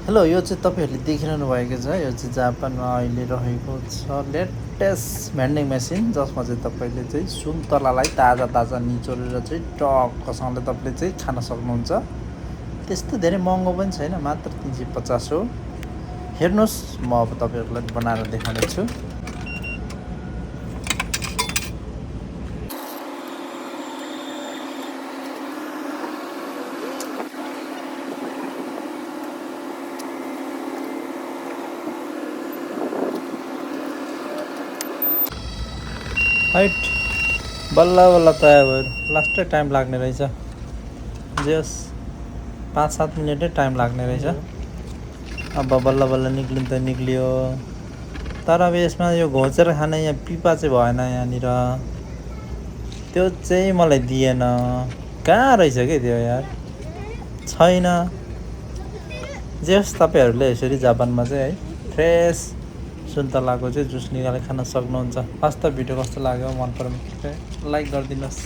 Hello यो चाहिँ तपाईहरुले देखिरहनु भएको छ यो चाहिँ जापानमा अहिले रहेको छ लेटेस्ट भेन्डिङ मेसिन जसमा चाहिँ तपाईले चाहिँ सुन्तलालाई ताजा ताजा निचोरेर चाहिँ टक्कसँगले तपाईले चाहिँ खान सक्नुहुन्छ। त्यस्तो धेरै महँगो पनि छैन, मात्र 350 हो। हेर्नुस् म अब तपाईहरुलाई बनाएर देखाउने छु। हाइट बल्ल बल्ल तयार भयो। लास्टै टाइम लाग्ने रहेछ। जस 5-7 मिनेटै टाइम लाग्ने रहेछ। अब बल्ल बल्ल निक्लिन त निक्लियो, तर अब यसमा यो घोचेर खाने यहाँ पिपा चाहिँ भएन। यहाँनिर त्यो चाहिँ मलाई दिएन। कहाँ रहेछ के त्यो यार, छैन। जस तपाईहरुले यसरी जापानमा चाहिँ है फ्रेश सुन्तलाको चाहिँ जुस निकालेर खान सक्नुहुन्छ। वास्तव भिडियो कस्तो लाग्यो, मन पऱ्यो भने लाइक गरिदिनुस्।